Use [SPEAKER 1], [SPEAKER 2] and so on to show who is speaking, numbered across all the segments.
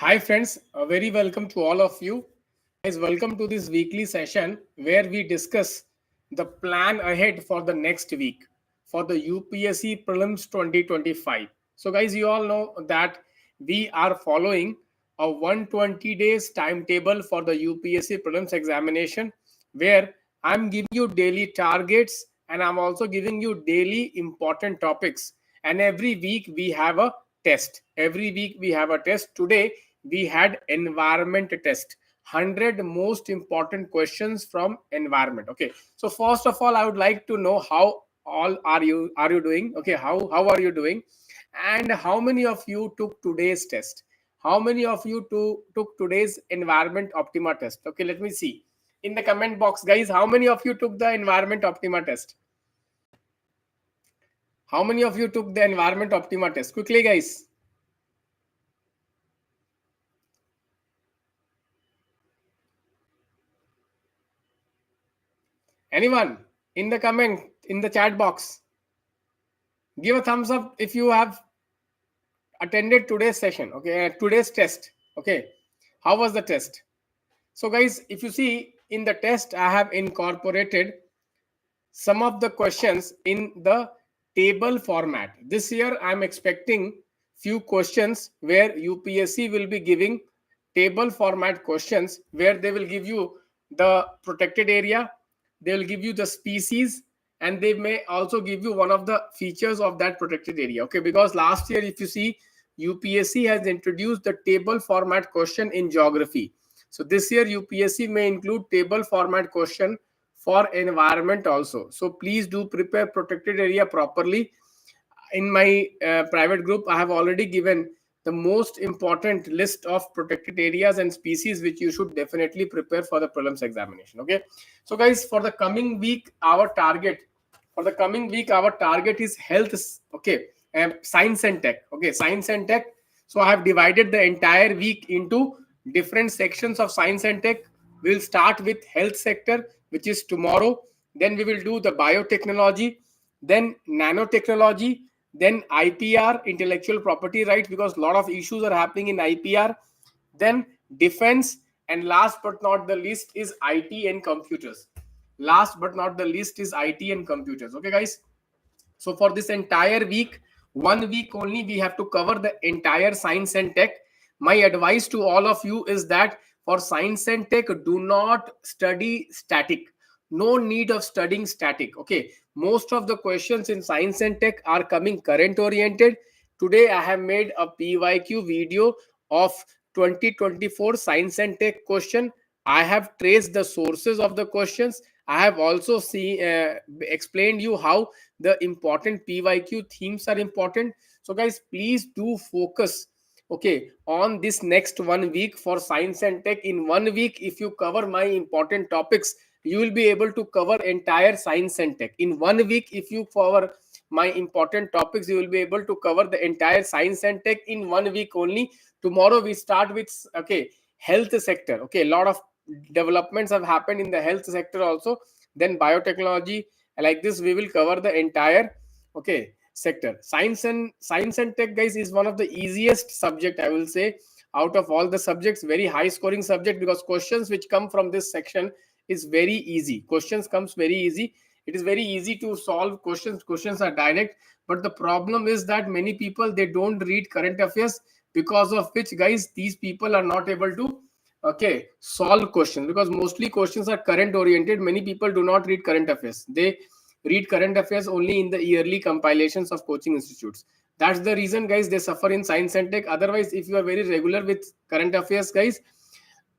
[SPEAKER 1] Hi friends, a very welcome to all of you. Guys, welcome to this weekly session where we discuss the plan ahead for the next week for the UPSC Prelims 2025. So guys, you all know that we are following a 120 days timetable for the UPSC Prelims examination where I'm giving you daily targets and I'm also giving you daily important topics, and every week we have a test. Every week we have a test. Today we had environment test, 100 most important questions from environment. Okay, so first of all I would like to know how all are you doing. Okay, how are you doing, and how many of you took today's test? How many of you took today's environment optima test? Okay, let me see in the comment box, guys. How many of you took the environment optima test? How many of you took the environment optima test? Quickly, guys. Anyone in the comment, in the chat box? Give a thumbs up if you have attended today's session. Okay, today's test. Okay, how was the test? So guys, if you see in the test, I have incorporated some of the questions in the table format. This year I'm expecting few questions where UPSC will be giving table format questions where they will give you the protected area, they will give you the species, and they may also give you one of the features of that protected area. Okay, because last year if you see, UPSC has introduced the table format question in geography. So this year UPSC may include table format question for environment also. So please do prepare protected area properly. In my private group, I have already given the most important list of protected areas and species which you should definitely prepare for the prelims examination. Okay, so guys, for the coming week our target is health. Okay, science and tech. Okay, science and tech. So I have divided the entire week into different sections of science and tech. We'll start with health sector, which is tomorrow. Then we will do the biotechnology, then nanotechnology, then IPR, intellectual property rights, because a lot of issues are happening in IPR, then defense, and last but not the least is IT and computers. Last but not the least is IT and computers. Okay, guys. So for this entire week, 1 week only, we have to cover the entire science and tech. My advice to all of you is that for science and tech, do not study static. No need of studying static. Okay, most of the questions in science and tech are coming current oriented. Today I have made a PYQ video of 2024 science and tech question. I have traced the sources of the questions. I have also explained you how the important PYQ themes are important. So guys, please do focus, okay, on this next 1 week for science and tech. In 1 week, if you cover my important topics, you will be able to cover entire science and tech. In 1 week, if you cover my important topics, you will be able to cover the entire science and tech in 1 week only. Tomorrow we start with, okay, health sector. Okay, a lot of developments have happened in the health sector also. Then biotechnology. Like this we will cover the entire, okay, sector. Science and tech, guys, is one of the easiest subject, I will say, out of all the subjects. Very high scoring subject, because questions which come from this section is very easy. Questions comes very easy. It is very easy to solve questions are direct. But the problem is that many people, they don't read current affairs, because of which, guys, these people are not able to, okay, solve questions, because mostly questions are current oriented. Many people do not read current affairs. They read current affairs only in the yearly compilations of coaching institutes. That's the reason, guys, they suffer in science and tech. Otherwise, if you are very regular with current affairs, guys,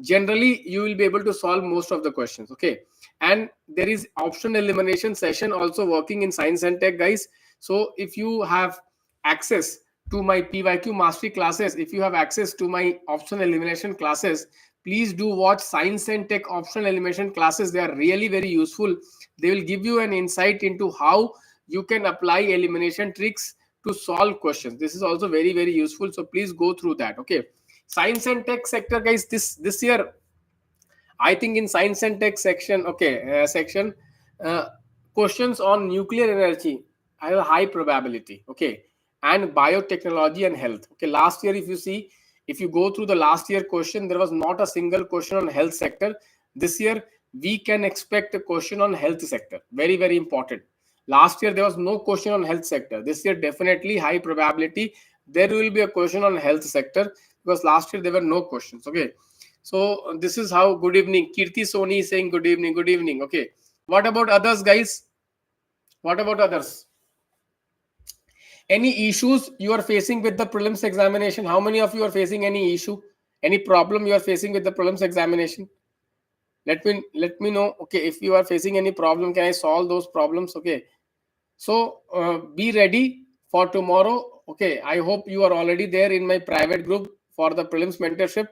[SPEAKER 1] generally you will be able to solve most of the questions. Okay, and there is option elimination session also working in science and tech, guys. So if you have access to my PYQ mastery classes, if you have access to my option elimination classes, please do watch science and tech option elimination classes. They are really very useful. They will give you an insight into how you can apply elimination tricks to solve questions. This is also very, very useful, so please go through that. Okay, science and tech sector, guys, this year I think in science and tech section, okay, uh, questions on nuclear energy have a high probability. Okay, and biotechnology and health. Okay, last year if you see, If you go through the last year question, there was not a single question on health sector. This year, we can expect a question on health sector. Very, very important. Last year, there was no question on health sector. This year, definitely high probability there will be a question on health sector, because last year there were no questions. Okay. So this is how. Good evening. Kirti Soni is saying good evening. Good evening. Okay. What about others, guys? What about others? Any issues you are facing with the prelims examination? How many of you are facing any issue, any problem you are facing with the prelims examination? Let me know. Okay, if you are facing any problem, can I solve those problems? Okay, so be ready for tomorrow. Okay, I hope you are already there in my private group for the prelims mentorship.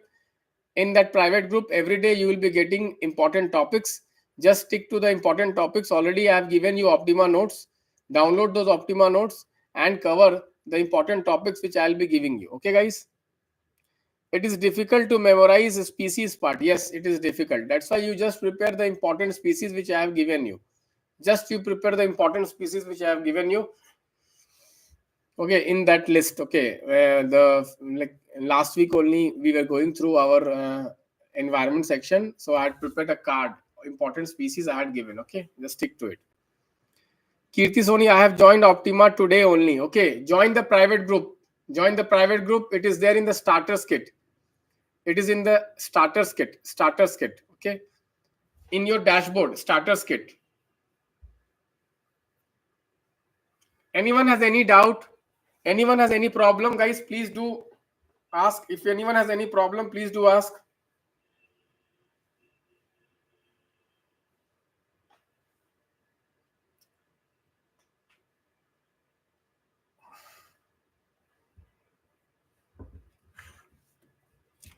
[SPEAKER 1] In that private group, every day you will be getting important topics. Just stick to the important topics. Already I have given you Optima notes. Download those Optima notes and cover the important topics which I'll be giving you. Okay, guys? It is difficult to memorize species part. Yes, it is difficult. That's why you just prepare the important species which I have given you. Just you prepare the important species which I have given you. Okay, in that list. Okay, the like last week only we were going through our environment section, so I had prepared a card. Important species I had given. Okay, just stick to it. Kirti Soni, I have joined Optima today only. Okay, join the private group. Join the private group. It is there in the starters kit. It is in the starters kit. Starters kit. Okay, in your dashboard, starters kit. Anyone has any doubt? Anyone has any problem, guys? Please do ask. If anyone has any problem, please do ask.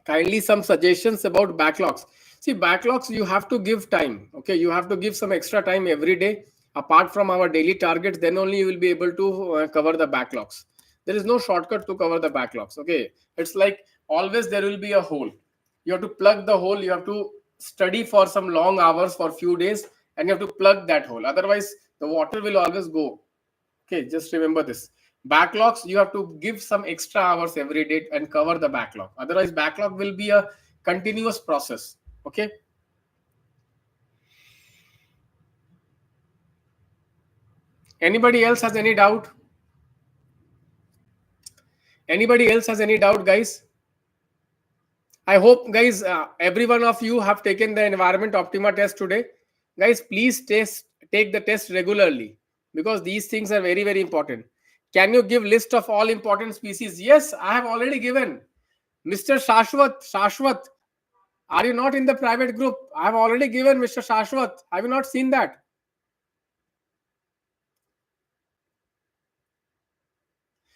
[SPEAKER 1] Kindly some suggestions about backlogs. See, backlogs, you have to give time. Okay, you have to give some extra time every day apart from our daily targets. Then only you will be able to cover the backlogs. There is no shortcut to cover the backlogs. Okay, it's like always there will be a hole. You have to plug the hole. You have to study for some long hours for few days, and you have to plug that hole. Otherwise, the water will always go. Okay, just remember this. Backlogs, you have to give some extra hours every day and cover the backlog. Otherwise, backlog will be a continuous process. Okay. Anybody else has any doubt? Anybody else has any doubt, guys? I hope, guys, every one of you have taken the environment Optima test today. Guys, please take the test regularly, because these things are very, very important. Can you give list of all important species? Yes, I have already given. Mr. Shashwat, are you not in the private group? I have already given, Mr. Shashwat. Have you not seen that?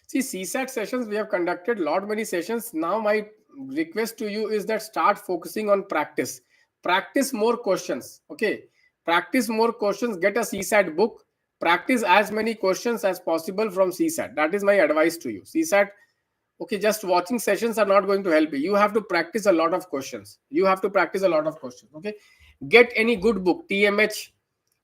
[SPEAKER 1] See, CSAT sessions, we have conducted lot many sessions. Now my request to you is that start focusing on practice. Practice more questions. Okay. Practice more questions. Get a CSAT book. Practice as many questions as possible from CSAT. That is my advice to you. CSAT, okay, just watching sessions are not going to help you. You have to practice a lot of questions. You have to practice a lot of questions. Okay. Get any good book, TMH,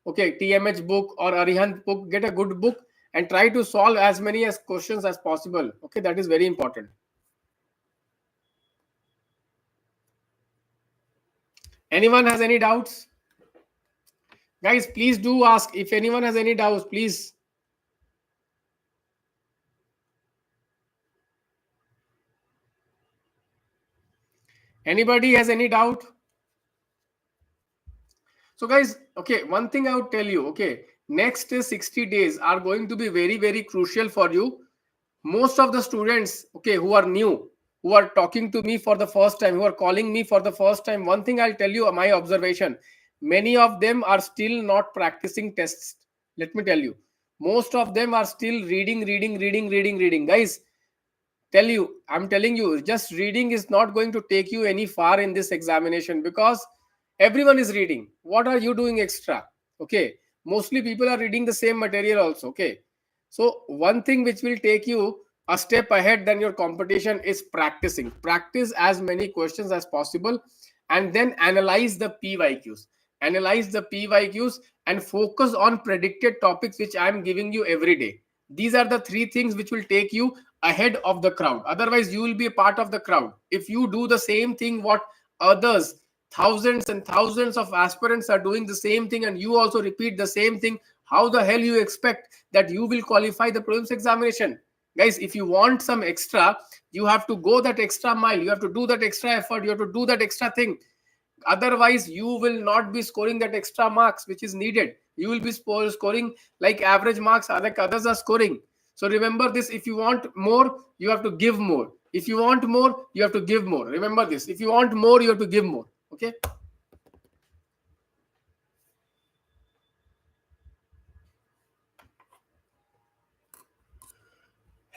[SPEAKER 1] okay, TMH book or Arihant book. Get a good book and try to solve as many as questions as possible. Okay, that is very important. Anyone has any doubts? Guys, please do ask. If anyone has any doubts, please. Anybody has any doubt? So guys, okay, one thing I would tell you, okay, next 60 days are going to be very, very crucial for you. Most of the students, okay, who are new, who are talking to me for the first time, who are calling me for the first time, one thing I'll tell you, my observation, many of them are still not practicing tests. Let me tell you, most of them are still reading. Guys, I'm telling you, just reading is not going to take you any far in this examination, because everyone is reading. What are you doing extra? Okay, mostly people are reading the same material also. Okay, so one thing which will take you a step ahead than your competition is practicing. Practice as many questions as possible, and then analyze the PYQs. Analyze the PYQs and focus on predicted topics which I am giving you every day. These are the three things which will take you ahead of the crowd. Otherwise, you will be a part of the crowd. If you do the same thing what others, thousands and thousands of aspirants are doing the same thing, and you also repeat the same thing, how the hell you expect that you will qualify the prelims examination? Guys, if you want some extra, you have to go that extra mile. You have to do that extra effort. You have to do that extra thing. Otherwise, you will not be scoring that extra marks which is needed. You will be scoring like average marks like others are scoring. So remember this: if you want more, you have to give more. If you want more, you have to give more. Remember this: if you want more, you have to give more. Okay.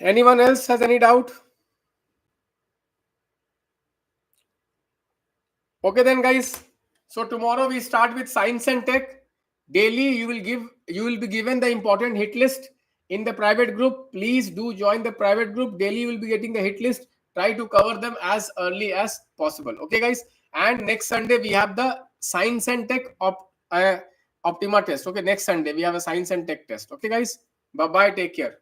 [SPEAKER 1] Anyone else has any doubt? Okay then, guys. So tomorrow we start with science and tech. Daily you will be given the important hit list in the private group. Please do join the private group. Daily you will be getting the hit list. Try to cover them as early as possible. Okay, guys. And next Sunday we have the science and tech Optima test. Okay, next Sunday we have a science and tech test. Okay, guys. Bye bye. Take care.